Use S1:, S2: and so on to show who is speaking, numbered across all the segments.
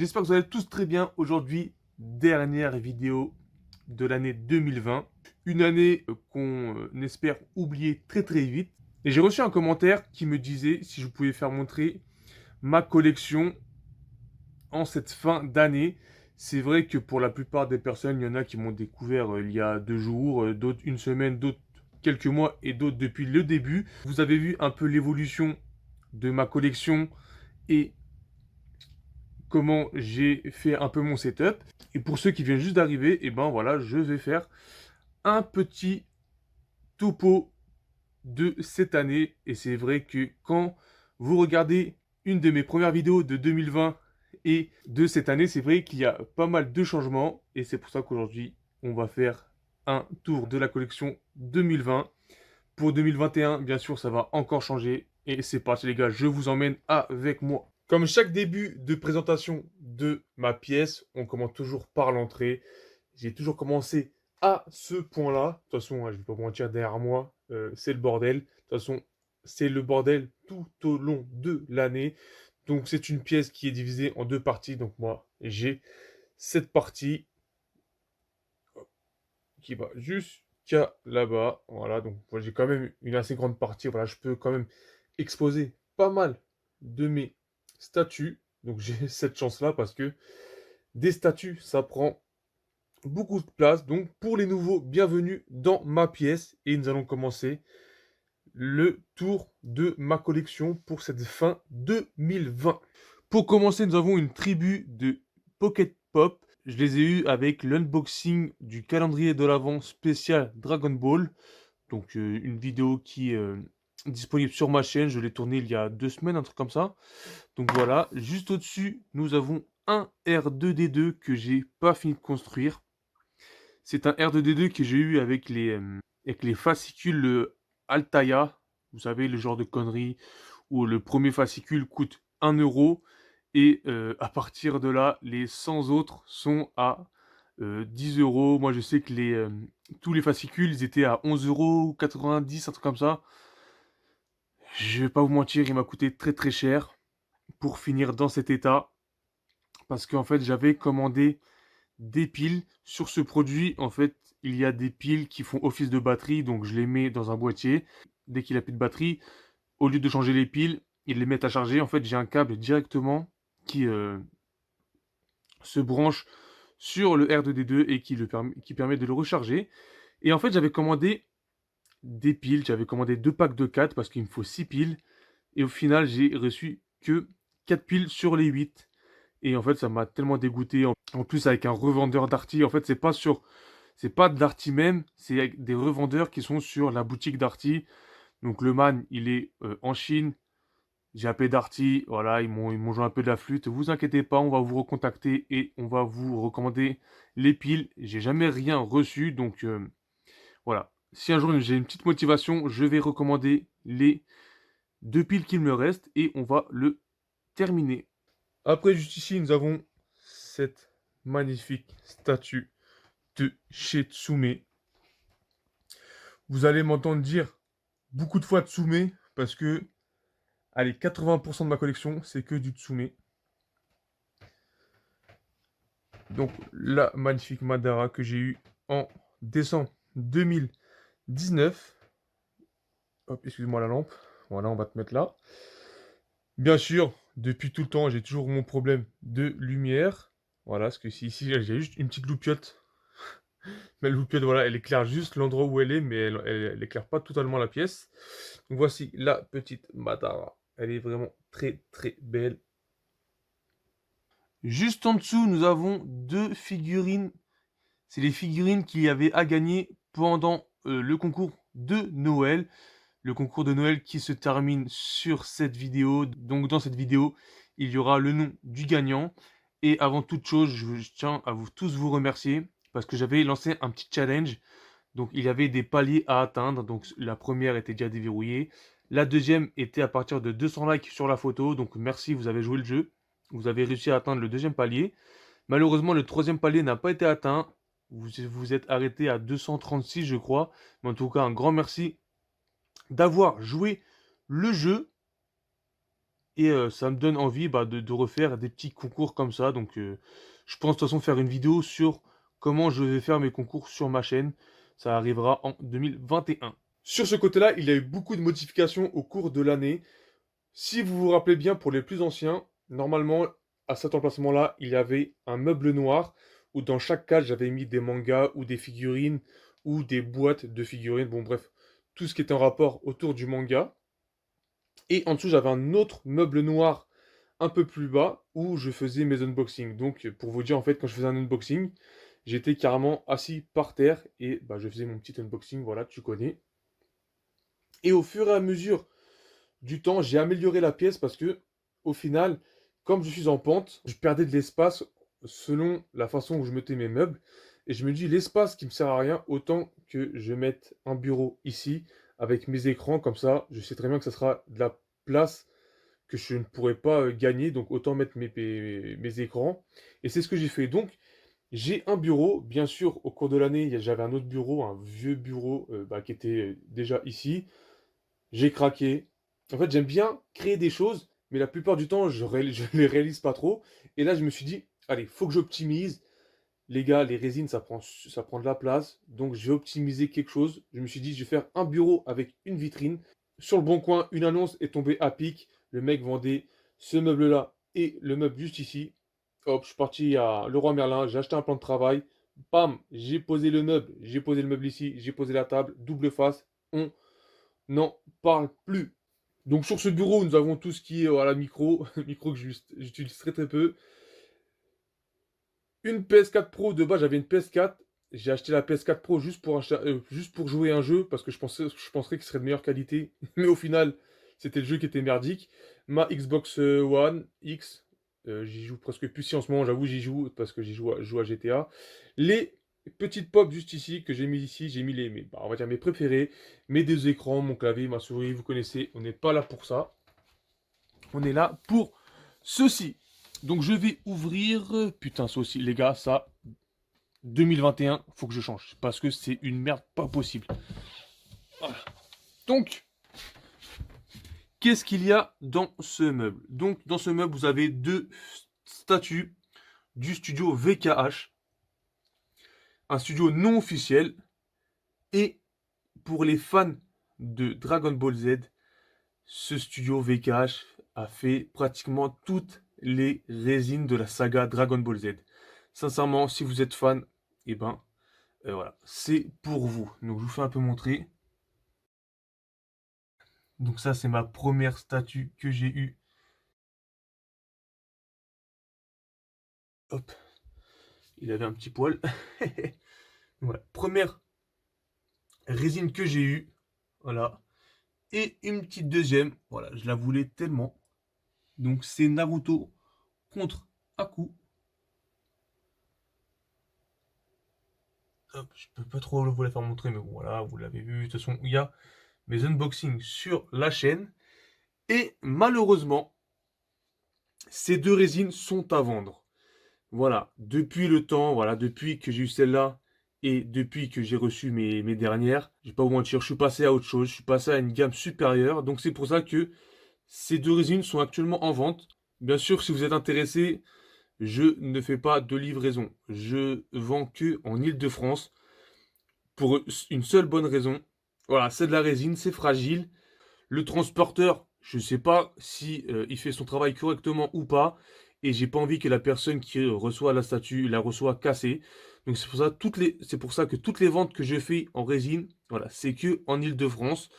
S1: J'espère que vous allez tous très bien. Aujourd'hui, dernière vidéo de l'année 2020. Une année qu'on espère oublier très très vite. Et j'ai reçu un commentaire qui me disait si je pouvais faire montrer ma collection en cette fin d'année. C'est vrai que pour la plupart des personnes, il y en a qui m'ont découvert il y a 2 jours, d'autres une semaine, d'autres quelques mois et d'autres depuis le début. Vous avez vu un peu l'évolution de ma collection et comment j'ai fait un peu mon setup. Et pour ceux qui viennent juste d'arriver, et ben voilà, je vais faire un petit topo de cette année. Et c'est vrai que quand vous regardez une de mes premières vidéos de 2020 et de cette année, c'est vrai qu'il y a pas mal de changements. Et c'est pour ça qu'aujourd'hui, on va faire un tour de la collection 2020. Pour 2021, bien sûr, ça va encore changer. Et c'est parti les gars, je vous emmène avec moi. Comme chaque début de présentation de ma pièce, on commence toujours par l'entrée. J'ai toujours commencé à ce point-là. De toute façon, hein, je ne vais pas vous mentir, derrière moi, c'est le bordel. De toute façon, c'est le bordel tout au long de l'année. Donc c'est une pièce qui est divisée en deux parties. Donc moi, j'ai cette partie qui va jusqu'à là-bas. Voilà, donc moi, j'ai quand même une assez grande partie. Voilà, je peux quand même exposer pas mal de mes statues. Donc j'ai cette chance-là parce que des statues, ça prend beaucoup de place. Donc pour les nouveaux, bienvenue dans ma pièce. Et nous allons commencer le tour de ma collection pour cette fin 2020. Pour commencer, nous avons une tribu de Pocket Pop. Je les ai eus avec l'unboxing du calendrier de l'Avent spécial Dragon Ball. Donc une vidéo qui est disponible sur ma chaîne. Je l'ai tournée il y a 2 semaines, un truc comme ça. Donc voilà, juste au-dessus, nous avons un R2D2 que j'ai pas fini de construire. C'est un R2D2 que j'ai eu avec les fascicules Altaïa. Vous savez, le genre de conneries où le premier fascicule coûte 1 € et à partir de là, les 100 autres sont à 10 euros. Moi, je sais que tous les fascicules, ils étaient à 11,90 €, un truc comme ça. Je vais pas vous mentir, il m'a coûté très très cher pour finir dans cet état. Parce qu'en fait, j'avais commandé des piles. Sur ce produit, en fait, il y a des piles qui font office de batterie. Donc, je les mets dans un boîtier. Dès qu'il a plus de batterie, au lieu de changer les piles, ils les mettent à charger. En fait, j'ai un câble directement qui se branche sur le R2D2 et qui permet de le recharger. Et en fait, j'avais commandé des piles. J'avais commandé 2 packs de 4 parce qu'il me faut 6 piles. Et au final, j'ai reçu que 4 piles sur les 8. Et en fait, ça m'a tellement dégoûté. En plus, avec un revendeur Darty. En fait, c'est pas de Darty même, c'est avec des revendeurs qui sont sur la boutique Darty. Donc le man, il est en Chine. J'ai appelé Darty, voilà, ils m'ont joué un peu de la flûte. Vous inquiétez pas, on va vous recontacter et on va vous recommander les piles. J'ai jamais rien reçu, donc voilà. Si un jour j'ai une petite motivation, je vais recommander les 2 piles qu'il me reste et on va le terminer. Après, juste ici, nous avons cette magnifique statue de chez Tsume. Vous allez m'entendre dire beaucoup de fois Tsume parce que, allez, 80% de ma collection, c'est que du Tsume. Donc, la magnifique Madara que j'ai eue en décembre 2019. Hop, excuse-moi la lampe. Voilà, on va te mettre là. Bien sûr, depuis tout le temps, j'ai toujours mon problème de lumière. Voilà, parce que ici, j'ai juste une petite loupiote. Mais la loupiote, voilà, elle éclaire juste l'endroit où elle est, mais elle éclaire pas totalement la pièce. Donc voici la petite Madara. Elle est vraiment très très belle. Juste en dessous, nous avons 2 figurines. C'est les figurines qu'il y avait à gagner pendant le concours de Noël. Le concours de Noël qui se termine sur cette vidéo. Donc dans cette vidéo, il y aura le nom du gagnant. Et avant toute chose, je tiens à vous tous vous remercier parce que j'avais lancé un petit challenge. Donc il y avait des paliers à atteindre. Donc la première était déjà déverrouillée. La deuxième était à partir de 200 likes sur la photo. Donc merci, vous avez joué le jeu. Vous avez réussi à atteindre le deuxième palier. Malheureusement, le troisième palier n'a pas été atteint. Vous vous êtes arrêté à 236, je crois. Mais en tout cas, un grand merci d'avoir joué le jeu. et ça me donne envie, bah, de refaire des petits concours comme ça. Donc je pense de toute façon faire une vidéo sur comment je vais faire mes concours sur ma chaîne. Ça arrivera en 2021. Sur ce côté-là, il y a eu beaucoup de modifications au cours de l'année. Si vous vous rappelez bien, pour les plus anciens, normalement, à cet emplacement-là, il y avait un meuble noir où dans chaque case, j'avais mis des mangas ou des figurines ou des boîtes de figurines. Bon, bref, tout ce qui était en rapport autour du manga. Et en dessous, j'avais un autre meuble noir un peu plus bas où je faisais mes unboxings. Donc, pour vous dire, en fait, quand je faisais un unboxing, j'étais carrément assis par terre et bah, je faisais mon petit unboxing. Voilà, tu connais. Et au fur et à mesure du temps, j'ai amélioré la pièce parce que, au final, comme je suis en pente, je perdais de l'espace selon la façon où je mettais mes meubles. Et je me dis, l'espace qui me sert à rien, autant que je mette un bureau ici avec mes écrans. Comme ça, je sais très bien que ça sera de la place que je ne pourrais pas gagner. Donc, autant mettre mes écrans. Et c'est ce que j'ai fait. Donc, j'ai un bureau. Bien sûr, au cours de l'année, j'avais un autre bureau, un vieux bureau bah, qui était déjà ici. J'ai craqué. En fait, j'aime bien créer des choses, mais la plupart du temps, je les réalise pas trop. Et là, je me suis dit, allez, faut que j'optimise. Les gars, les résines, ça prend de la place. Donc, je vais optimiser quelque chose. Je me suis dit, je vais faire un bureau avec une vitrine. Sur le bon coin, une annonce est tombée à pic. Le mec vendait ce meuble-là et le meuble juste ici. Hop, je suis parti à Leroy Merlin, j'ai acheté un plan de travail. Bam, j'ai posé le meuble, j'ai posé le meuble ici, j'ai posé la table, double face. On n'en parle plus. Donc sur ce bureau, nous avons tout ce qui est voilà, micro, micro que j'utilise très très peu. Une PS4 Pro, de base j'avais une PS4. J'ai acheté la PS4 Pro juste pour jouer un jeu, parce que je penserais qu'il serait de meilleure qualité. Mais au final, c'était le jeu qui était merdique. Ma Xbox One X, j'y joue presque plus si en ce moment, j'avoue j'y joue, parce que je joue à GTA. Les petites pop juste ici, que j'ai mis ici, j'ai mis bah, on va dire mes préférés. Mes deux écrans, mon clavier, ma souris, vous connaissez, on n'est pas là pour ça. On est là pour ceci. Donc je vais ouvrir... Putain, ça aussi, les gars, ça... 2021, faut que je change. Parce que c'est une merde pas possible. Voilà. Donc, qu'est-ce qu'il y a dans ce meuble? Donc, dans ce meuble, vous avez deux statues du studio VKH. Un studio non officiel. Et pour les fans de Dragon Ball Z, ce studio VKH a fait pratiquement toutes les résines de la saga Dragon Ball Z. Sincèrement, si vous êtes fan, eh ben, voilà, c'est pour vous. Donc, je vous fais un peu montrer. Donc ça, c'est ma première statue que j'ai eue. Hop, il avait un petit poil. Voilà, première résine que j'ai eue. Voilà. Et une petite deuxième. Voilà, je la voulais tellement. Donc c'est Naruto contre Aku. Hop, je peux pas trop vous la faire montrer, mais bon, voilà, vous l'avez vu. De toute façon, il y a mes unboxings sur la chaîne. Et malheureusement, ces deux résines sont à vendre. Voilà, depuis le temps, voilà, depuis que j'ai eu celle-là et depuis que j'ai reçu mes dernières, je vais pas vous mentir, je suis passé à autre chose, je suis passé à une gamme supérieure. Donc c'est pour ça que ces deux résines sont actuellement en vente. Bien sûr, si vous êtes intéressé, je ne fais pas de livraison. Je vends que en Île-de-France pour une seule bonne raison. Voilà, c'est de la résine, c'est fragile. Le transporteur, je ne sais pas si il fait son travail correctement ou pas. Et j'ai pas envie que la personne qui reçoit la statue la reçoit cassée. Donc c'est pour ça que toutes les ventes que je fais en résine, voilà, c'est que en Île-de-France.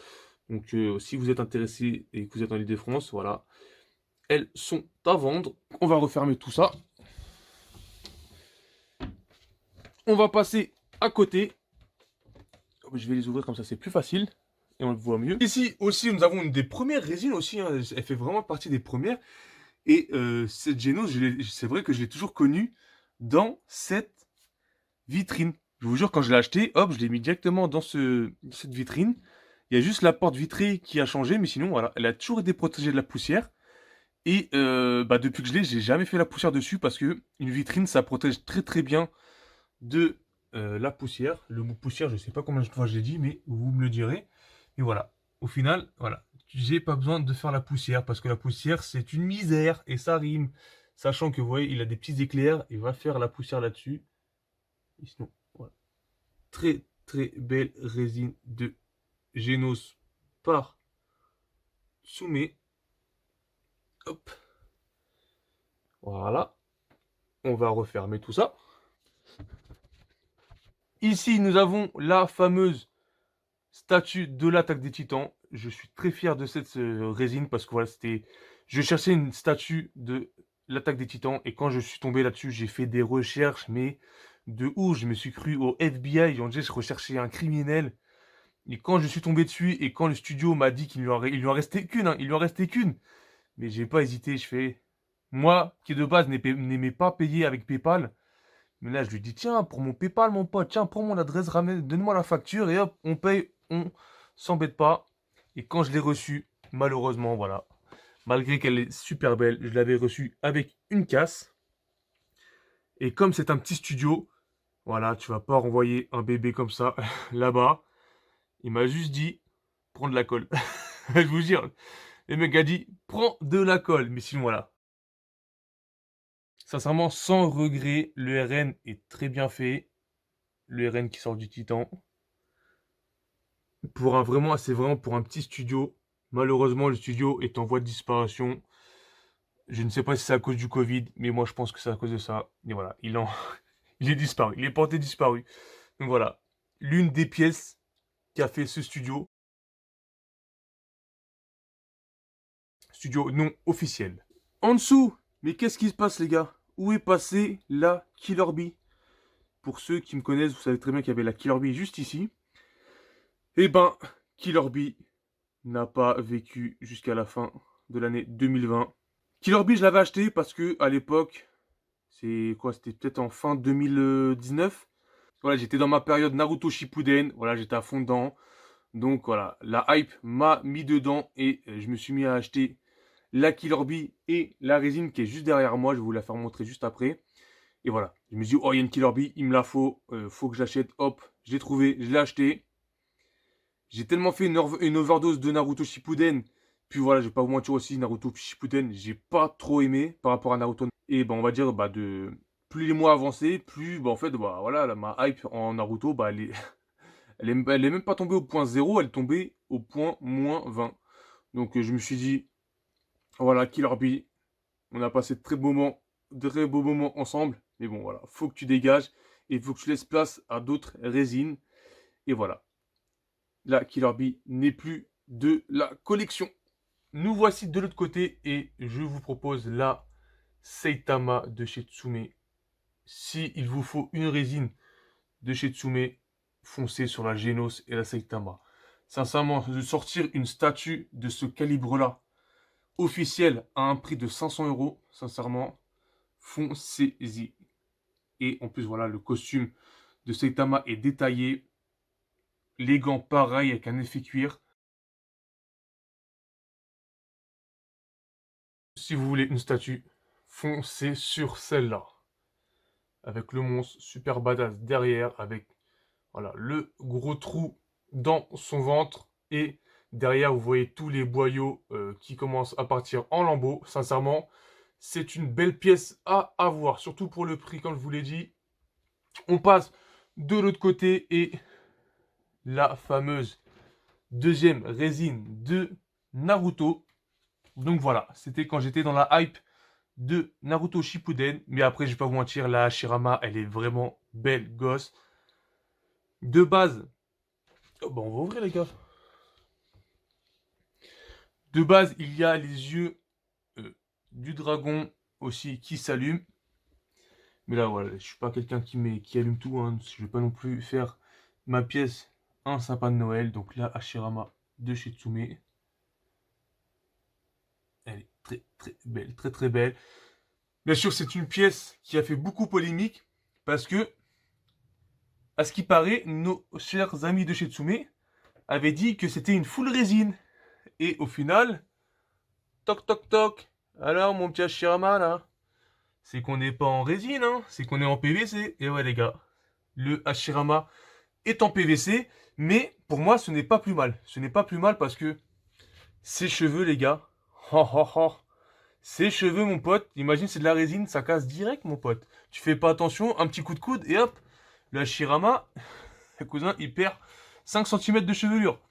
S1: Donc si vous êtes intéressé et que vous êtes en Île-de-France, voilà, elles sont à vendre. On va refermer tout ça. On va passer à côté. Je vais les ouvrir comme ça, c'est plus facile. Et on le voit mieux. Ici aussi, nous avons une des premières résines aussi. Hein. Elle fait vraiment partie des premières. Et cette Genos, c'est vrai que je l'ai toujours connue dans cette vitrine. Je vous jure, quand je l'ai acheté, hop, je l'ai mis directement dans cette vitrine. Il y a juste la porte vitrée qui a changé, mais sinon, voilà, elle a toujours été protégée de la poussière. Et bah, depuis que je l'ai, j'ai jamais fait la poussière dessus parce que une vitrine, ça protège très très bien de la poussière. Le mot poussière, je sais pas combien de fois je l'ai dit, mais vous me le direz. Et voilà, au final, voilà, j'ai pas besoin de faire la poussière parce que la poussière c'est une misère et ça rime. Sachant que vous voyez, il a des petits éclairs, il va faire la poussière là-dessus. Et sinon, voilà. Très très belle résine de Genos par Tsume. Hop, voilà. On va refermer tout ça. Ici, nous avons la fameuse statue de l'attaque des titans. Je suis très fier de cette résine parce que voilà, c'était. Je cherchais une statue de l'attaque des titans et quand je suis tombé là-dessus, j'ai fait des recherches, mais de ouf, je me suis cru au FBI. On disait, je recherchais un criminel. Et quand je suis tombé dessus et quand le studio m'a dit qu'il lui en restait qu'une, hein, il lui en restait qu'une. Mais j'ai pas hésité, je fais. Moi, qui de base n'aimais pas payer avec PayPal, mais là je lui dis tiens, pour mon PayPal, mon pote, tiens, prends mon adresse, ramène, donne-moi la facture et hop, on paye, on s'embête pas. Et quand je l'ai reçue, malheureusement, voilà, malgré qu'elle est super belle, je l'avais reçue avec une casse. Et comme c'est un petit studio, voilà, tu vas pas renvoyer un bébé comme ça là-bas. Il m'a juste dit, prends de la colle. Je vous jure, le mec a dit, prends de la colle. Mais sinon, voilà. Sincèrement, sans regret, le RN est très bien fait. Le RN qui sort du Titan. C'est vraiment pour un petit studio. Malheureusement, le studio est en voie de disparition. Je ne sais pas si c'est à cause du Covid, mais moi je pense que c'est à cause de ça. Et voilà, il est disparu. Il est porté disparu. Donc voilà, l'une des pièces qui a fait ce studio. Studio non officiel. En dessous, mais qu'est-ce qui se passe les gars? Où est passée la Killer Bee? Pour ceux qui me connaissent, vous savez très bien qu'il y avait la Killer Bee juste ici. Eh ben, Killer Bee n'a pas vécu jusqu'à la fin de l'année 2020. Killer Bee, je l'avais acheté parce que à l'époque, c'est quoi? C'était peut-être en fin 2019. Voilà, j'étais dans ma période Naruto Shippuden. Voilà, j'étais à fond dedans. Donc voilà, la hype m'a mis dedans et je me suis mis à acheter la Killer Bee et la résine qui est juste derrière moi. Je vais vous la faire montrer juste après. Et voilà, je me suis dit, oh, il y a une Killer Bee, il me la faut que j'achète. Hop, je l'ai trouvé, je l'ai acheté. J'ai tellement fait une overdose de Naruto Shippuden. Puis voilà, je vais pas vous mentir aussi, Naruto Shippuden, j'ai pas trop aimé par rapport à Naruto. Et on va dire, de plus les mois avançaient, plus, en fait, voilà, ma hype en Naruto, elle est même pas tombée au point zéro, elle est tombée au point -20. Donc je me suis dit, voilà, Killer Bee, on a passé de très beaux moments ensemble. Mais bon, voilà, faut que tu dégages et faut que tu laisses place à d'autres résines. Et voilà, la Killer Bee n'est plus de la collection. Nous voici de l'autre côté et je vous propose la Saitama de chez Tsume. Si il vous faut une résine de chez Tsume, foncez sur la Genos et la Saitama. Sincèrement, de sortir une statue de ce calibre-là, officielle, à un prix de 500 euros, sincèrement, foncez-y. Et en plus, voilà, le costume de Saitama est détaillé. Les gants, pareil, avec un effet cuir. Si vous voulez une statue, foncez sur celle-là. Avec le monstre super badass derrière, avec voilà, le gros trou dans son ventre. Et derrière, vous voyez tous les boyaux qui commencent à partir en lambeaux. Sincèrement, c'est une belle pièce à avoir, surtout pour le prix, comme je vous l'ai dit. On passe de l'autre côté et la fameuse deuxième résine de Naruto. Donc voilà, c'était quand j'étais dans la hype de Naruto Shippuden. Mais après, je vais pas vous mentir, la Hashirama, elle est vraiment belle gosse. De base, oh, on va ouvrir les gars. De base, il y a les yeux du dragon aussi qui s'allument. Mais là, voilà, je suis pas quelqu'un qui allume tout. Hein. Je vais pas non plus faire ma pièce un sapin de Noël. Donc là, Hashirama de chez Tsume. Elle est très très belle, très très belle. Bien sûr, c'est une pièce qui a fait beaucoup polémique parce que, à ce qui paraît, nos chers amis de chez Tsume avaient dit que c'était une full résine. Et au final, toc toc toc. Alors, mon petit Hashirama là, c'est qu'on n'est pas en résine, hein, c'est qu'on est en PVC. Et ouais, les gars, le Hashirama est en PVC, mais pour moi, ce n'est pas plus mal. Ce n'est pas plus mal parce que Ses cheveux, les gars. Oh, oh, oh. Ses cheveux, mon pote. Imagine, c'est de la résine, ça casse direct, mon pote. Tu fais pas attention, un petit coup de coude et hop. La Shirama, le cousin, il perd 5 centimètres de chevelure.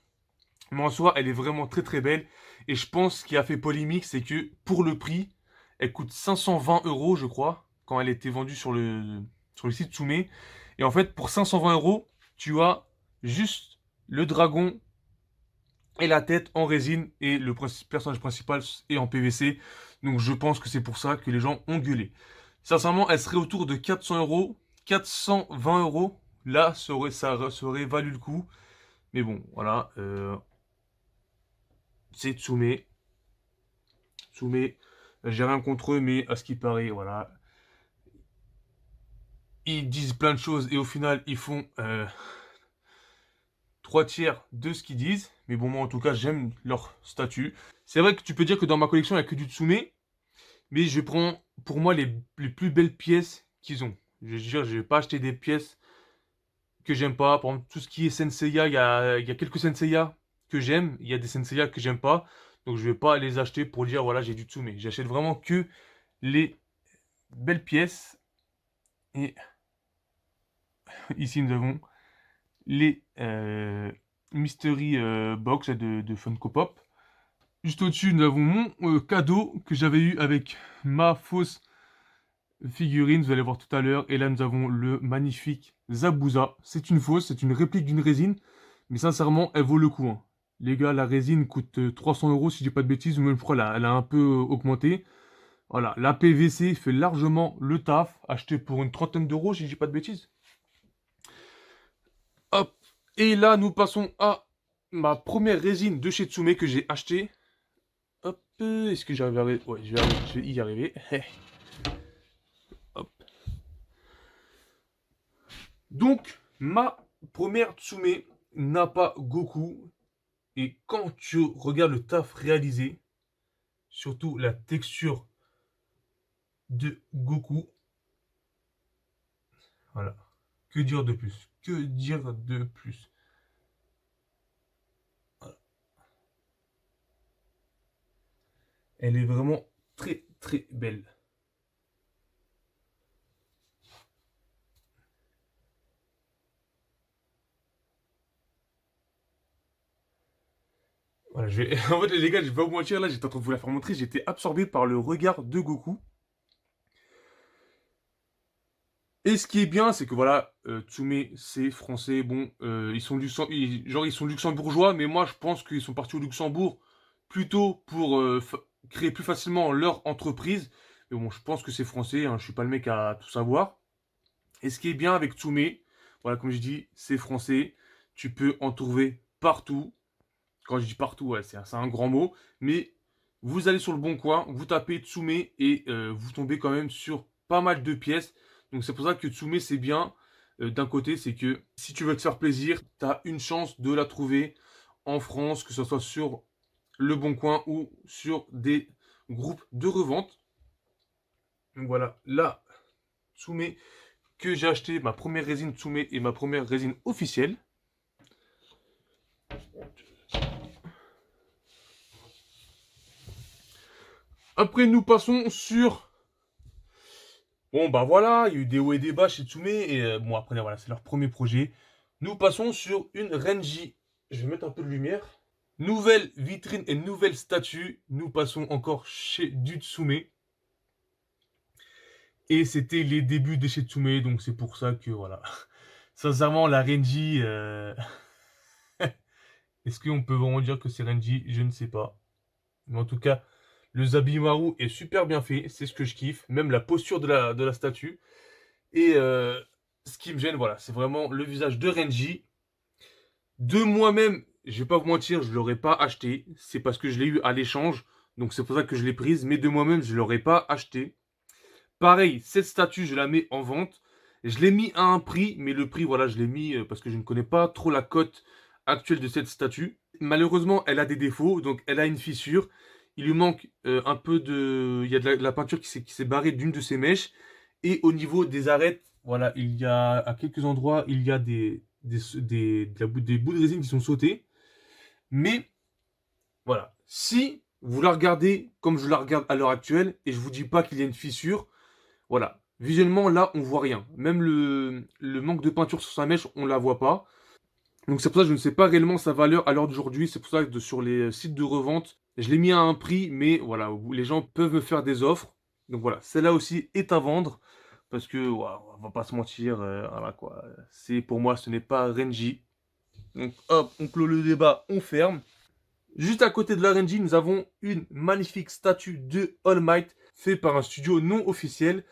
S1: Mais en soi, elle est vraiment très très belle. Et je pense ce qui a fait polémique, c'est que pour le prix, elle coûte 520 euros, je crois, quand elle était vendue sur le site Tsume. Et en fait, pour 520 euros, tu as juste le dragon et la tête en résine et le personnage principal est en PVC. Donc je pense que c'est pour ça que les gens ont gueulé. Sincèrement, elle serait autour de 400 euros, 420 euros. Là, ça aurait valu le coup. Mais bon, voilà. C'est Tsume. Tsume, j'ai rien contre eux, mais à ce qui paraît, voilà. Ils disent plein de choses et au final, ils font 3 tiers de ce qu'ils disent. Mais bon, moi, en tout cas, j'aime leur statut. C'est vrai que tu peux dire que dans ma collection, il n'y a que du Tsume. Mais je prends, pour moi, les plus belles pièces qu'ils ont. Je veux dire, je vais pas acheter des pièces que j'aime pas. Par exemple, tout ce qui est Senseiya, il y a quelques Senseiya que j'aime. Il y a des Senseiya que j'aime pas. Donc, je vais pas les acheter pour dire, voilà, j'ai du Tsume. J'achète vraiment que les belles pièces. Et ici, nous avons les Mystery Box de Funko Pop. Juste au-dessus, nous avons mon cadeau que j'avais eu avec ma fausse figurine, vous allez voir tout à l'heure. Et là, nous avons le magnifique Zabuza. C'est une fausse, c'est une réplique d'une résine. Mais sincèrement, elle vaut le coup, hein. Les gars, la résine coûte 300 euros si je dis pas de bêtises. Ou même, je crois, elle a un peu augmenté. Voilà, la PVC fait largement le taf. Acheté pour une trentaine d'euros si je dis pas de bêtises. Hop. Et là, nous passons à ma première résine de chez Tsume que j'ai acheté. Hop. Est-ce que j'arrive à... Ouais, je vais y arriver. Hop. Donc, ma première Tsume n'a pas Goku. Et quand tu regardes le taf réalisé, surtout la texture de Goku, voilà. Que dire de plus? Que dire de plus? Voilà. Elle est vraiment très très belle. Voilà, en fait, les gars, je vais pas vous mentir, là, j'étais en train de vous la faire montrer, j'étais absorbé par le regard de Goku. Et ce qui est bien, c'est que voilà, Tsume, c'est français, bon, ils sont genre ils sont luxembourgeois, mais moi je pense qu'ils sont partis au Luxembourg plutôt pour créer plus facilement leur entreprise. Mais bon, je pense que c'est français, hein, je suis pas le mec à tout savoir. Et ce qui est bien avec Tsume, voilà, comme je dis, c'est français, tu peux en trouver partout. Quand je dis partout, ouais, c'est un grand mot, mais vous allez sur le bon coin, vous tapez Tsume et vous tombez quand même sur pas mal de pièces. Donc c'est pour ça que Tsume c'est bien. D'un côté, c'est que si tu veux te faire plaisir, tu as une chance de la trouver en France, que ce soit sur le bon coin ou sur des groupes de revente. Donc voilà, là, Tsume que j'ai acheté, ma première résine Tsume et ma première résine officielle. Après, nous passons sur... Bon, bah voilà, il y a eu des hauts et des bas chez Tsume. Et bon, après, voilà, c'est leur premier projet. Nous passons sur une Renji. Je vais mettre un peu de lumière. Nouvelle vitrine et nouvelle statue. Nous passons encore chez du Tsume. Et c'était les débuts de chez Tsume, donc c'est pour ça que voilà. Sincèrement, la Renji... Est-ce qu'on peut vraiment dire que c'est Renji? Je ne sais pas. Mais en tout cas, le Zabimaru est super bien fait. C'est ce que je kiffe. Même la posture de la statue. Et ce qui me gêne, voilà, c'est vraiment le visage de Renji. De moi-même, je vais pas vous mentir, je l'aurais pas acheté. C'est parce que je l'ai eu à l'échange. Donc c'est pour ça que je l'ai prise. Mais de moi-même, je l'aurais pas acheté. Pareil, cette statue, je la mets en vente. Je l'ai mis à un prix, mais le prix, voilà, je l'ai mis parce que je ne connais pas trop la cote actuelle de cette statue. Malheureusement, elle a des défauts, donc elle a une fissure. Il lui manque un peu de... Il y a de la peinture qui s'est barrée d'une de ses mèches. Et au niveau des arêtes, voilà, il y a à quelques endroits, il y a des bouts de résine qui sont sautés. Mais voilà, Si vous la regardez comme je la regarde à l'heure actuelle, et je vous dis pas qu'il y a une fissure, voilà. Visuellement, là, on voit rien. Même le manque de peinture sur sa mèche, on la voit pas. Donc c'est pour ça que je ne sais pas réellement sa valeur à l'heure d'aujourd'hui. C'est pour ça que sur les sites de revente, je l'ai mis à un prix, mais voilà, où les gens peuvent me faire des offres. Donc voilà, celle-là aussi est à vendre. Parce que, ouah, on va pas se mentir, voilà quoi. C'est pour moi, ce n'est pas Renji. Donc hop, on clôt le débat, on ferme. Juste à côté de la Renji, nous avons une magnifique statue de All Might, fait par un studio non officiel.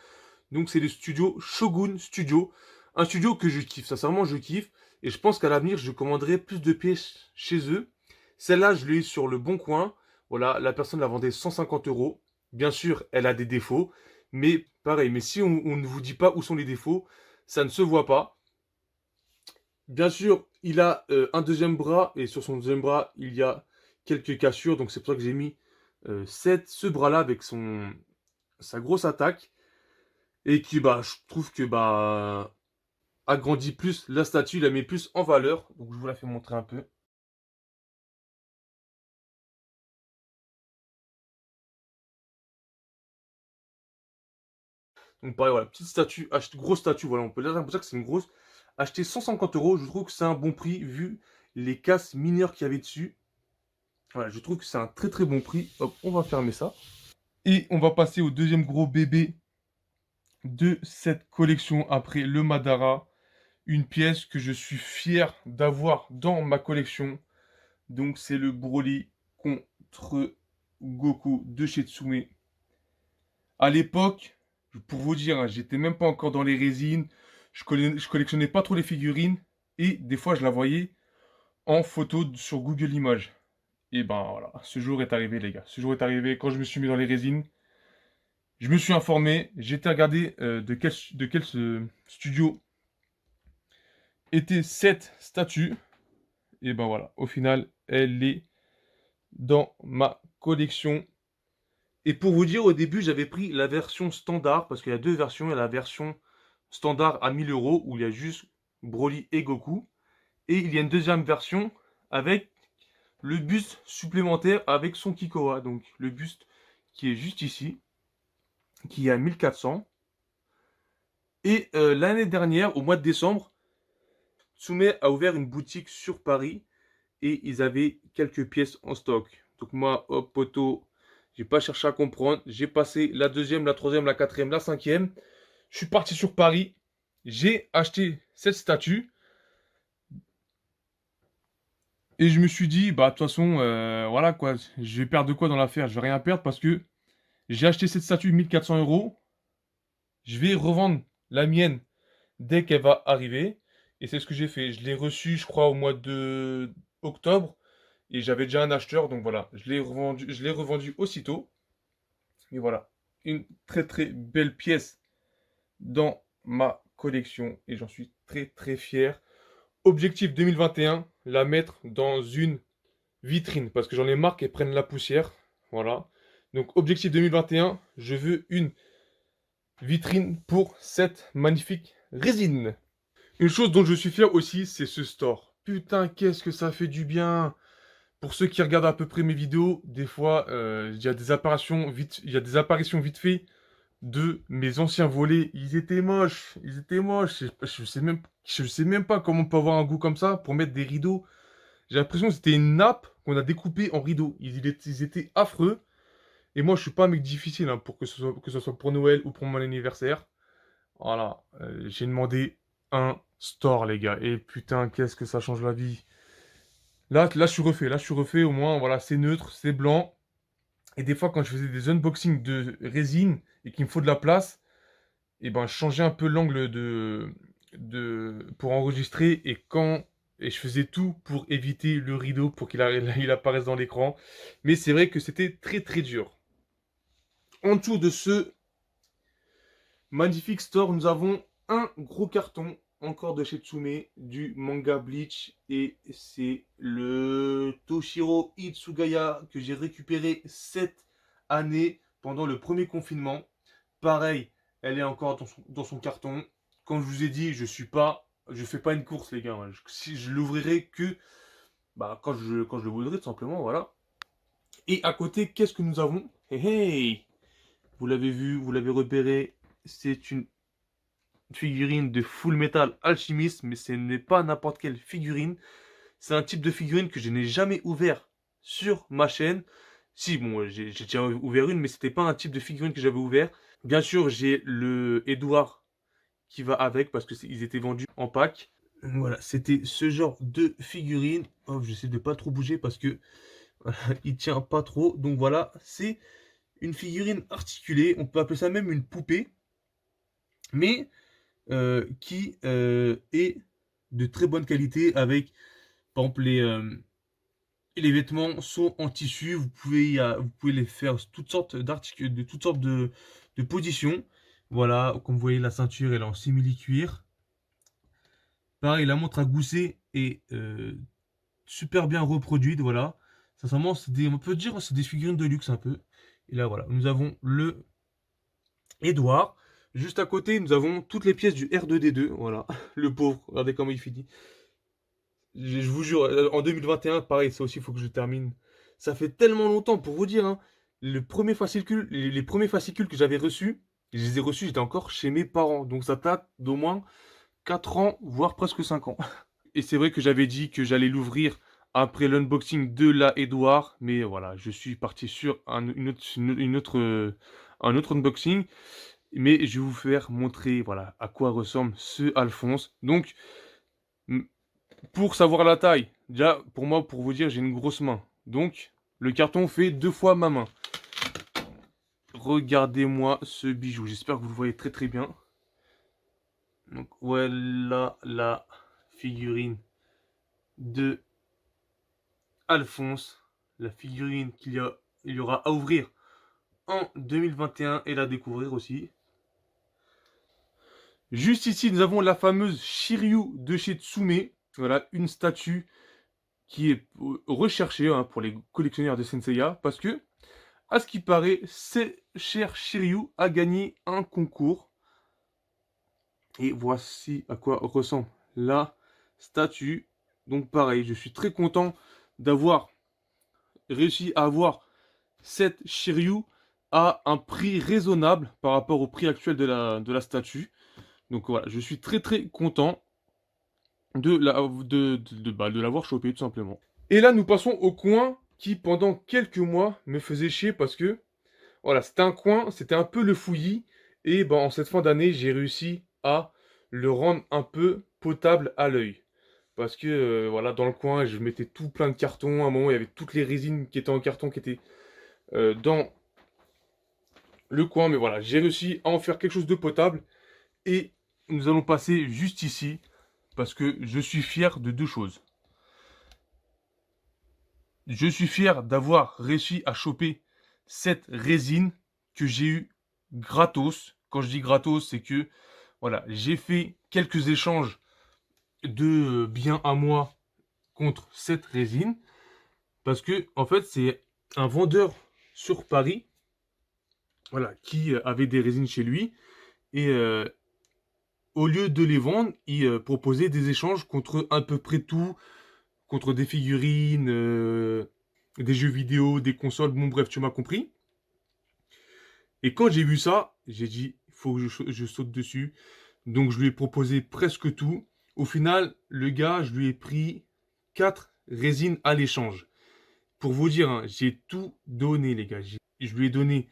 S1: Donc c'est le studio Shogun Studio. Un studio que je kiffe, sincèrement je kiffe. Et je pense qu'à l'avenir, je commanderai plus de pièces chez eux. Celle-là, je l'ai eu sur le bon coin. Voilà, la personne la vendait 150 euros. Bien sûr, elle a des défauts. Mais pareil, mais si on ne vous dit pas où sont les défauts, ça ne se voit pas. Bien sûr, il a un deuxième bras. Et sur son deuxième bras, il y a quelques cassures. Donc c'est pour ça que j'ai mis ce bras-là avec sa grosse attaque. Et qui, bah, je trouve que, bah, agrandit plus la statue, la met plus en valeur. Donc je vous la fais montrer un peu. Donc pareil, voilà, petite statue, grosse statue, voilà, on peut dire que c'est une grosse. Acheter 150 euros, je trouve que c'est un bon prix vu les casses mineures qu'il y avait dessus. Voilà, je trouve que c'est un très très bon prix. Hop, on va fermer ça. Et on va passer au deuxième gros bébé de cette collection après le Madara. Une pièce que je suis fier d'avoir dans ma collection. Donc c'est le Broly contre Goku de chez Tsume. À l'époque, pour vous dire, hein, j'étais même pas encore dans les résines. Je collectionnais pas trop les figurines. Et des fois, je la voyais en photo sur Google Images. Et ben voilà, ce jour est arrivé, les gars. Ce jour est arrivé quand je me suis mis dans les résines. Je me suis informé, j'ai été regarder de quel studio était cette statue. Et ben voilà, au final, elle est dans ma collection. Et pour vous dire, au début, j'avais pris la version standard, parce qu'il y a deux versions. Il y a la version standard à 1000 euros, où il y a juste Broly et Goku. Et il y a une deuxième version avec le buste supplémentaire avec son Kikoa. Donc le buste qui est juste ici, qui est à 1400. Et l'année dernière, au mois de décembre, Tsume a ouvert une boutique sur Paris et ils avaient quelques pièces en stock. Donc moi, hop, poteau, j'ai pas cherché à comprendre. J'ai passé la deuxième, la troisième, la quatrième, la cinquième. Je suis parti sur Paris. J'ai acheté cette statue. Et je me suis dit, bah, de toute façon, voilà quoi. Je vais perdre de quoi dans l'affaire? Je vais rien perdre parce que j'ai acheté cette statue 1400 euros. Je vais revendre la mienne dès qu'elle va arriver. Et c'est ce que j'ai fait. Je l'ai reçue, je crois, au mois de octobre. Et j'avais déjà un acheteur, donc voilà. Je l'ai revendu aussitôt. Et voilà. Une très très belle pièce dans ma collection. Et j'en suis très très fier. Objectif 2021, la mettre dans une vitrine. Parce que j'en ai marre qu'elle prenne la poussière. Voilà. Donc objectif 2021, je veux une vitrine pour cette magnifique résine. Une chose dont je suis fier aussi, c'est ce store. Putain, qu'est-ce que ça fait du bien. Pour ceux qui regardent à peu près mes vidéos, des fois, il y a des apparitions vite fait de mes anciens volets. Ils étaient moches, ils étaient moches. Je sais même pas comment on peut avoir un goût comme ça pour mettre des rideaux. J'ai l'impression que c'était une nappe qu'on a découpée en rideaux. Ils étaient affreux. Et moi, je suis pas un mec difficile hein, pour que ce soit pour Noël ou pour mon anniversaire. Voilà, j'ai demandé un store, les gars. Et putain, qu'est-ce que ça change la vie. Là, je suis refait. Là, je suis refait. Au moins, voilà, c'est neutre, c'est blanc. Et des fois, quand je faisais des unboxings de résine et qu'il me faut de la place, et ben, je changeais un peu l'angle pour enregistrer. Et je faisais tout pour éviter le rideau pour il apparaisse dans l'écran. Mais c'est vrai que c'était très très dur. En dessous de ce magnifique store, nous avons un gros carton encore de chez Tsume, du manga Bleach, et c'est le Toshiro Itsugaya que j'ai récupéré cette année pendant le premier confinement. Pareil, elle est encore dans son carton. Comme je vous ai dit, je fais pas une course les gars. Si je l'ouvrirai que bah, quand je le voudrais tout simplement, voilà. Et à côté, qu'est-ce que nous avons? Hey, hey! Vous l'avez vu, vous l'avez repéré, c'est une figurine de Full Metal Alchemist, mais ce n'est pas n'importe quelle figurine. C'est un type de figurine que je n'ai jamais ouvert sur ma chaîne. Si, bon, j'ai déjà ouvert une, mais c'était pas un type de figurine que j'avais ouvert. Bien sûr, j'ai le Edouard qui va avec parce que ils étaient vendus en pack. Voilà, c'était ce genre de figurine. Oh, j'essaie de pas trop bouger parce que voilà, il tient pas trop. Donc voilà, c'est une figurine articulée. On peut appeler ça même une poupée, mais qui est de très bonne qualité avec, par exemple, les vêtements sont en tissu. Vous pouvez les faire toutes sortes d'articles, de toutes sortes de positions. Voilà, comme vous voyez, la ceinture elle est en simili-cuir. Pareil, la montre à gousset est super bien reproduite, voilà. Sincèrement, on peut dire c'est des figurines de luxe un peu. Et là, voilà, nous avons le Edouard. Juste à côté, nous avons toutes les pièces du R2D2, voilà. Le pauvre, regardez comment il finit. Je vous jure, en 2021, pareil, ça aussi, il faut que je termine. Ça fait tellement longtemps, pour vous dire, hein, les premiers fascicules que j'avais reçus, je les ai reçus, j'étais encore chez mes parents. Donc ça date d'au moins 4 ans, voire presque 5 ans. Et c'est vrai que j'avais dit que j'allais l'ouvrir après l'unboxing de la Edouard, mais voilà, je suis parti sur un autre unboxing, mais je vais vous faire montrer voilà à quoi ressemble ce Alphonse. Donc, pour savoir la taille, déjà pour moi, pour vous dire, j'ai une grosse main, donc le carton fait 2 fois ma main. Regardez-moi ce bijou, j'espère que vous le voyez très très bien. Donc voilà la figurine de Alphonse, la figurine il y aura à ouvrir en 2021 et la découvrir aussi. Juste ici, nous avons la fameuse Shiryu de chez Tsume. Voilà, une statue qui est recherchée hein, pour les collectionneurs de Senseiya parce que, à ce qui paraît, ce cher Shiryu a gagné un concours. Et voici à quoi ressemble la statue. Donc pareil, je suis très content d'avoir réussi à avoir cette Shiryu à un prix raisonnable par rapport au prix actuel de la statue. Donc voilà, je suis très très content de l'avoir chopé tout simplement. Et là, nous passons au coin qui, pendant quelques mois, me faisait chier parce que, voilà, c'était un coin, c'était un peu le fouillis. Et ben, en cette fin d'année, j'ai réussi à le rendre un peu potable à l'œil. Parce que, voilà, dans le coin, je mettais tout plein de cartons. À un moment, il y avait toutes les résines qui étaient en carton qui étaient dans le coin. Mais voilà, j'ai réussi à en faire quelque chose de potable. Et nous allons passer juste ici. Parce que je suis fier de deux choses. Je suis fier d'avoir réussi à choper cette résine que j'ai eu gratos. Quand je dis gratos, c'est que voilà, j'ai fait quelques échanges de biens à moi contre cette résine. Parce que, en fait, c'est un vendeur sur Paris voilà, qui avait des résines chez lui. Et au lieu de les vendre, il proposait des échanges contre à peu près tout. Contre des figurines, des jeux vidéo, des consoles, bon bref, tu m'as compris. Et quand j'ai vu ça, j'ai dit, il faut que je saute dessus. Donc je lui ai proposé presque tout. Au final, le gars, je lui ai pris 4 résines à l'échange. Pour vous dire, hein, j'ai tout donné, les gars. Je lui ai donné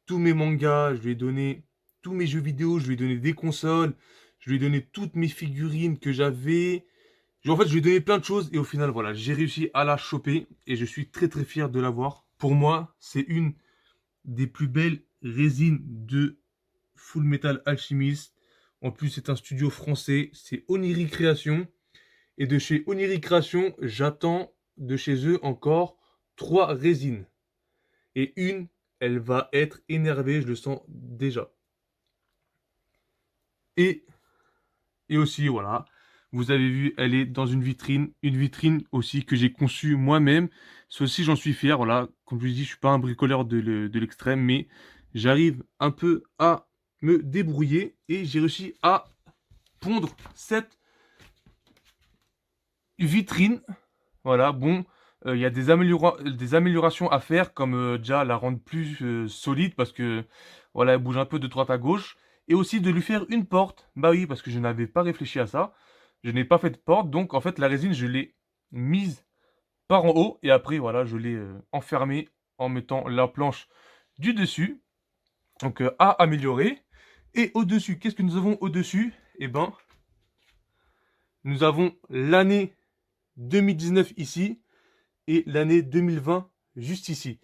S1: tous mes mangas, je lui ai donné tous mes jeux vidéo, je lui ai donné des consoles, je lui ai donné toutes mes figurines que j'avais. En fait, je lui ai donné plein de choses et au final, voilà, j'ai réussi à la choper et je suis très très fier de l'avoir. Pour moi, c'est une des plus belles résines de Full Metal Alchemist. En plus, c'est un studio français, c'est Oniri Création. Et de chez Oniri Création, j'attends de chez eux encore 3 résines. Et une, elle va être énervée, je le sens déjà. Et, et aussi, voilà, vous avez vu, elle est dans une vitrine aussi que j'ai conçue moi-même. Ceci, j'en suis fier. Voilà, comme je vous dis, je suis pas un bricoleur de l'extrême, mais j'arrive un peu à me débrouiller et j'ai réussi à pondre cette vitrine. Voilà, bon, Il y a des améliorations à faire comme, déjà la rendre plus, solide parce que, voilà, elle bouge un peu de droite à gauche et aussi de lui faire une porte. Bah oui, parce que je n'avais pas réfléchi à ça. Je n'ai pas fait de porte, donc en fait, la résine, je l'ai mise par en haut et après, voilà, je l'ai, enfermée en mettant la planche du dessus. Donc, à améliorer. Et au-dessus, qu'est-ce que nous avons au-dessus? Eh ben, nous avons l'année 2019 ici et l'année 2020 juste ici.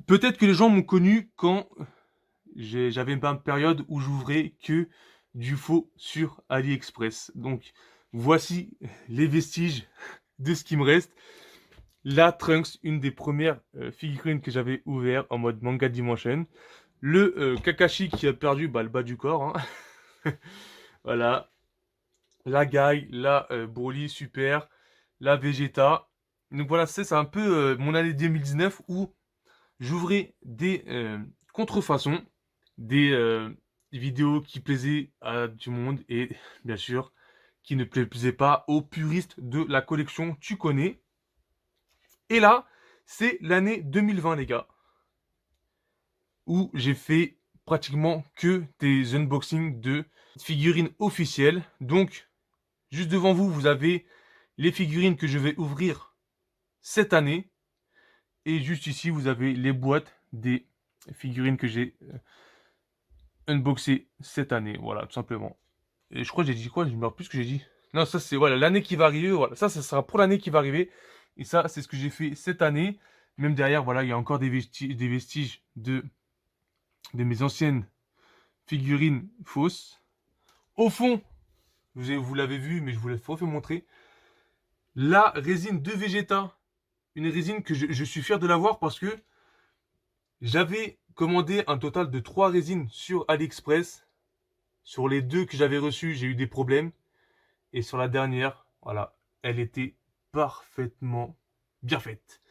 S1: Peut-être que les gens m'ont connu quand j'avais une période où j'ouvrais que du faux sur AliExpress. Donc, voici les vestiges de ce qui me reste. La Trunks, une des premières figurines que j'avais ouvert en mode manga Dimension. Le Kakashi qui a perdu le bas du corps. Hein. Voilà. La Guy, la Broly, super. La Vegeta. Donc voilà, c'est un peu mon année 2019 où j'ouvrais des contrefaçons, des vidéos qui plaisaient à du monde et bien sûr qui ne plaisaient pas aux puristes de la collection, tu connais. Et là, c'est l'année 2020 les gars, où j'ai fait pratiquement que des unboxings de figurines officielles. Donc, juste devant vous, vous avez les figurines que je vais ouvrir cette année. Et juste ici, vous avez les boîtes des figurines que j'ai unboxées cette année. Voilà, tout simplement. Et je crois que j'ai dit quoi? Je me rappelle plus ce que j'ai dit. Non, ça c'est voilà, l'année qui va arriver. Voilà, ça sera pour l'année qui va arriver. Et ça, c'est ce que j'ai fait cette année. Même derrière, voilà, il y a encore des vestiges de mes anciennes figurines fausses. Au fond, vous l'avez vu, mais je vous l'ai refait montrer. La résine de Vegeta. Une résine que je suis fier de l'avoir parce que j'avais commandé un total de 3 résines sur AliExpress. Sur les 2 que j'avais reçues, j'ai eu des problèmes. Et sur la dernière, voilà, elle était parfaitement bien faite.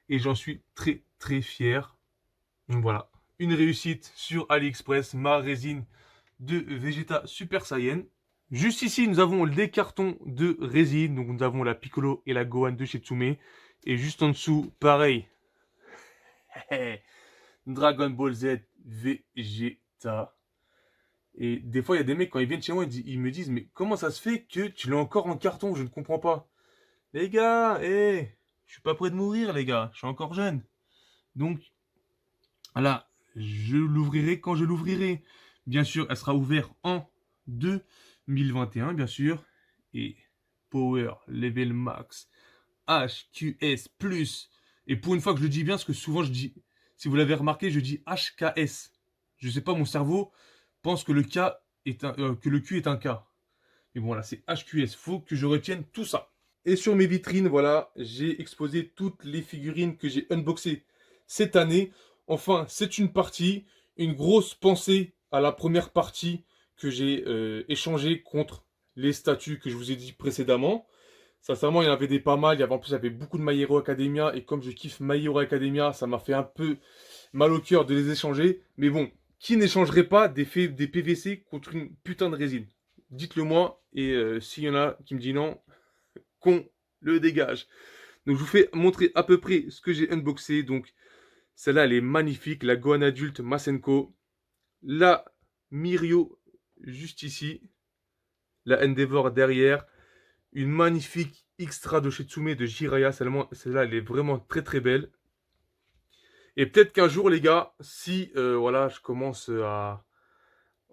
S1: Et j'en suis très très fier. Donc voilà, une réussite sur AliExpress, ma résine de Vegeta Super Saiyan. Juste ici, nous avons les cartons de résine. Donc nous avons la Piccolo et la Gohan de chez Tsume. Et juste en dessous, pareil. Dragon Ball Z Vegeta. Et des fois, il y a des mecs, quand ils viennent chez moi, ils me disent, mais comment ça se fait que tu l'as encore en carton? Je ne comprends pas. Les gars, je suis pas prêt de mourir, les gars. Je suis encore jeune. Donc, voilà, je l'ouvrirai quand je l'ouvrirai. Bien sûr, elle sera ouverte en 2021, bien sûr. Et Power Level Max HQS Plus. Et pour une fois que je le dis bien, parce que souvent je dis, si vous l'avez remarqué, je dis HKS. Je sais pas, mon cerveau pense que le K est que le Q est un K. Mais bon, là, c'est HQS. Faut que je retienne tout ça. Et sur mes vitrines, voilà, j'ai exposé toutes les figurines que j'ai unboxées cette année. Enfin, c'est une partie, une grosse pensée à la première partie que j'ai échangée contre les statues que je vous ai dit précédemment. Sincèrement, il y en avait des pas mal. En plus, il y avait beaucoup de My Hero Academia. Et comme je kiffe My Hero Academia, ça m'a fait un peu mal au cœur de les échanger. Mais bon, qui n'échangerait pas des PVC contre une putain de résine? Dites-le moi. Et s'il y en a qui me dit non, qu'on le dégage. Donc je vous fais montrer à peu près ce que j'ai unboxé. Donc celle-là, elle est magnifique. La Gohan adulte Masenko. La Mirio juste ici. La Endeavor derrière. Une magnifique extra de Shitsume de Jiraiya. Celle-là, elle est vraiment très très belle. Et peut-être qu'un jour, les gars, si voilà, je commence à...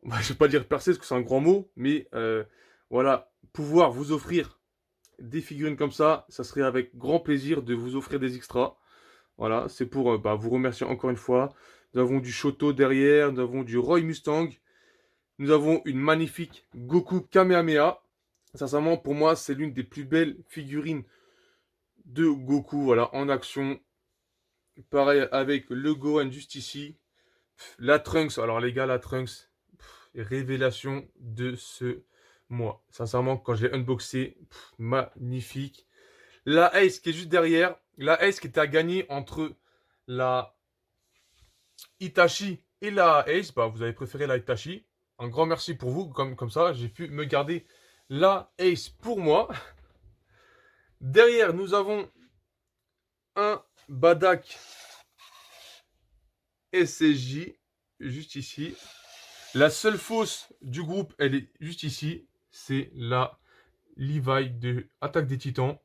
S1: je vais pas dire percer parce que c'est un grand mot. Mais voilà, pouvoir vous offrir des figurines comme ça serait avec grand plaisir de vous offrir des extras. Voilà, c'est pour vous remercier encore une fois. Nous avons du Shoto derrière, nous avons du Roy Mustang. Nous avons une magnifique Goku Kamehameha. Sincèrement, pour moi, c'est l'une des plus belles figurines de Goku, voilà, en action. Pareil avec le Gohan juste ici. La Trunks, alors les gars, la Trunks, révélation de ce mois. Sincèrement, quand j'ai unboxé, magnifique. La Ace qui est juste derrière. La Ace qui était à gagner entre la Itachi et la Ace. Bah, vous avez préféré la Itachi. Un grand merci pour vous. Comme ça, j'ai pu me garder la Ace pour moi. Derrière, nous avons un Badak SSJ, juste ici. La seule fausse du groupe, elle est juste ici. C'est la Levi de Attaque des Titans.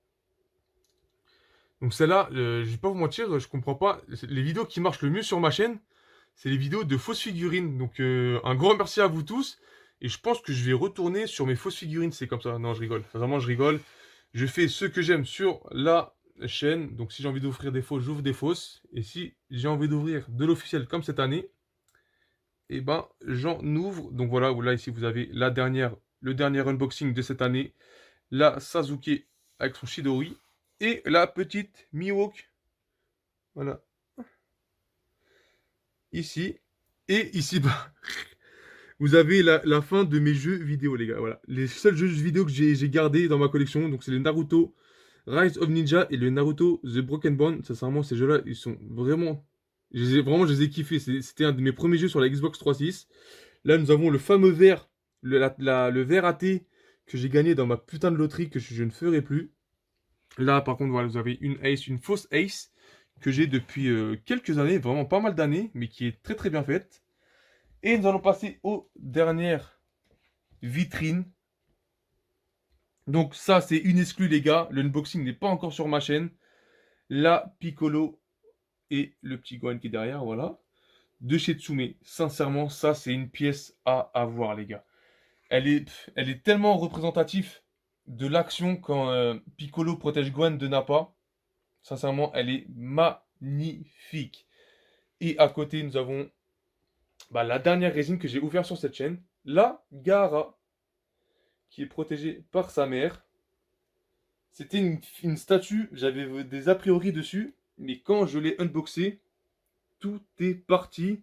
S1: Donc celle-là, je vais pas vous mentir, je comprends pas. Les vidéos qui marchent le mieux sur ma chaîne, c'est les vidéos de fausses figurines. Donc un grand merci à vous tous. Et je pense que je vais retourner sur mes fausses figurines. C'est comme ça. Non, je rigole. Enfin, vraiment, je rigole. Je fais ce que j'aime sur la chaîne. Donc si j'ai envie d'offrir des fausses, j'ouvre des fausses. Et si j'ai envie d'ouvrir de l'officiel comme cette année, et ben j'en ouvre. Donc voilà, là ici vous avez le dernier unboxing de cette année. La Sasuke avec son Chidori. Et la petite Mihawk. Voilà. Ici. Et ici bas. Vous avez la fin de mes jeux vidéo, les gars. Voilà. Les seuls jeux vidéo que j'ai gardés dans ma collection. Donc c'est le Naruto Rise of Ninja et le Naruto The Broken Bone. Sincèrement, ces jeux-là, ils sont vraiment... je les ai kiffés. C'était un de mes premiers jeux sur la Xbox 360. Là, nous avons le fameux verre, le verre AT que j'ai gagné dans ma putain de loterie que je ne ferai plus. Là, par contre, voilà, vous avez une Ace, une fausse Ace que j'ai depuis quelques années, vraiment pas mal d'années, mais qui est très très bien faite. Et nous allons passer aux dernières vitrines. Donc ça, c'est une exclue, les gars. Le unboxing n'est pas encore sur ma chaîne. La Piccolo et le petit Gohan qui est derrière, voilà. De chez Tsume. Sincèrement, ça, c'est une pièce à avoir, les gars. Elle est tellement représentative de l'action quand Piccolo protège Gohan de Nappa. Sincèrement, elle est magnifique. Et à côté, nous avons la dernière résine que j'ai ouverte sur cette chaîne. La Gaara, qui est protégée par sa mère. C'était une statue, j'avais des a priori dessus, mais quand je l'ai unboxé, tout est parti.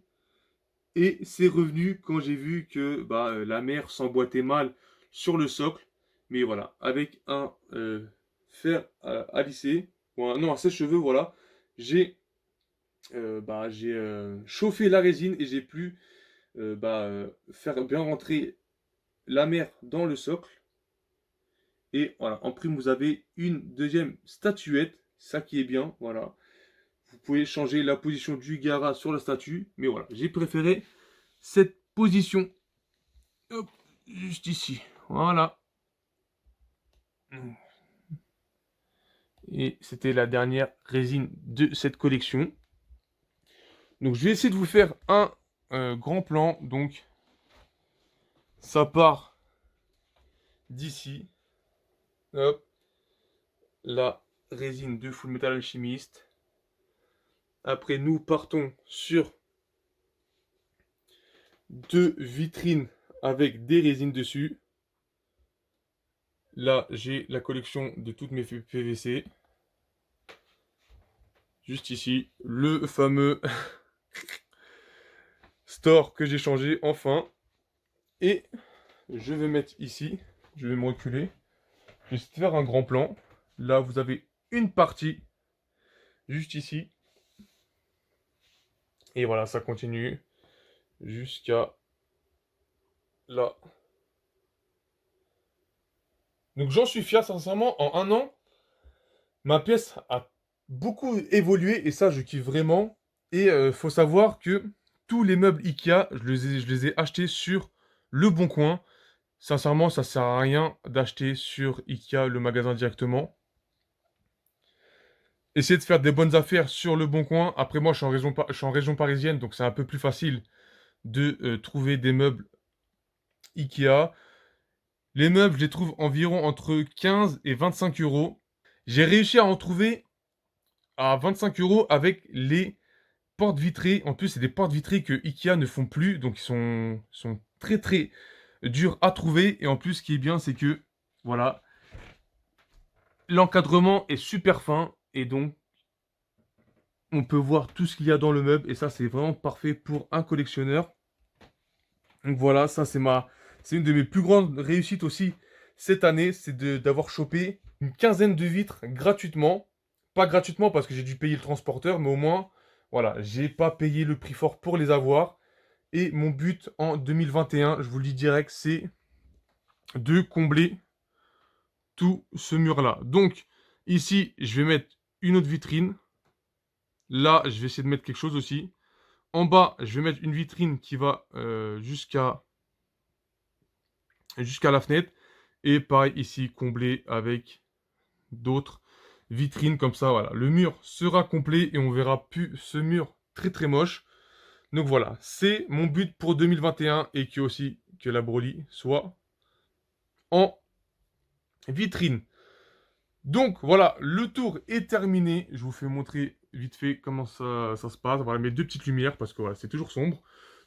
S1: Et c'est revenu quand j'ai vu que la mère s'emboîtait mal sur le socle. Mais voilà, avec un fer à lisser, non, un sèche-cheveux, voilà, j'ai chauffé la résine et j'ai pu faire bien rentrer la mère dans le socle. Et voilà, en prime, vous avez une deuxième statuette, ça qui est bien, voilà. Vous pouvez changer la position du Gaara sur la statue, mais voilà, j'ai préféré cette position. Hop, juste ici, voilà. Et c'était la dernière résine de cette collection. Donc je vais essayer de vous faire un grand plan. Donc ça part d'ici. Hop, la résine de Full Metal Alchemist. Après nous partons sur deux vitrines avec des résines dessus. Là j'ai la collection de toutes mes PVC. Juste ici, le fameux store que j'ai changé enfin. Et je vais mettre ici, je vais me reculer. Je vais essayer de faire un grand plan. Là, vous avez une partie, juste ici. Et voilà, ça continue jusqu'à là. Donc j'en suis fier, sincèrement, en un an, ma pièce a beaucoup évolué et ça, je kiffe vraiment. Et faut savoir que tous les meubles Ikea, je les ai achetés sur Le Bon Coin. Sincèrement, ça sert à rien d'acheter sur Ikea, le magasin directement. Essayez de faire des bonnes affaires sur Le Bon Coin. Après, moi, je suis en région parisienne, donc c'est un peu plus facile de trouver des meubles Ikea. Les meubles, je les trouve environ entre 15 et 25 euros. J'ai réussi à en trouver à 25 euros avec les portes vitrées. En plus, c'est des portes vitrées que Ikea ne font plus, donc sont très très durs à trouver. Et en plus, ce qui est bien, c'est que, voilà, l'encadrement est super fin, et donc, on peut voir tout ce qu'il y a dans le meuble, et ça, c'est vraiment parfait pour un collectionneur. Donc voilà, ça, c'est une de mes plus grandes réussites aussi cette année, c'est d'avoir chopé une quinzaine de vitres gratuitement. Pas gratuitement parce que j'ai dû payer le transporteur, mais au moins, voilà, j'ai pas payé le prix fort pour les avoir. Et mon but en 2021, je vous le dis direct, c'est de combler tout ce mur-là. Donc, Ici, je vais mettre une autre vitrine. Là, je vais essayer de mettre quelque chose aussi. En bas, je vais mettre une vitrine qui va jusqu'à la fenêtre. Et pareil ici, combler avec d'autres vitrines comme ça. Voilà, le mur sera complet et on verra plus ce mur très très moche. Donc voilà, c'est mon but pour 2021 et que aussi que la Broly soit en vitrine. Donc voilà, le tour est terminé. Je vous fais montrer vite fait comment ça se passe. Voilà mes deux petites lumières parce que voilà, c'est toujours sombre.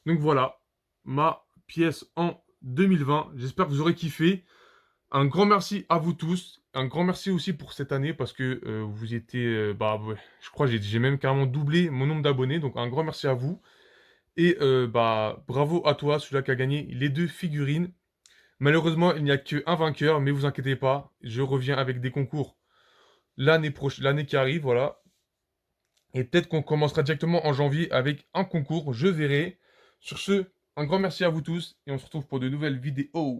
S1: Donc voilà, ma pièce en 2020. J'espère que vous aurez kiffé. Un grand merci à vous tous. Un grand merci aussi pour cette année parce que vous étiez, bah, ouais, je crois que j'ai même carrément doublé mon nombre d'abonnés. Donc un grand merci à vous. Et bah, bravo à toi, celui-là qui a gagné les deux figurines. Malheureusement, il n'y a qu'un vainqueur, mais vous inquiétez pas, je reviens avec des concours l'année prochaine, l'année qui arrive, voilà. Et peut-être qu'on commencera directement en janvier avec un concours, je verrai. Sur ce, un grand merci à vous tous et on se retrouve pour de nouvelles vidéos.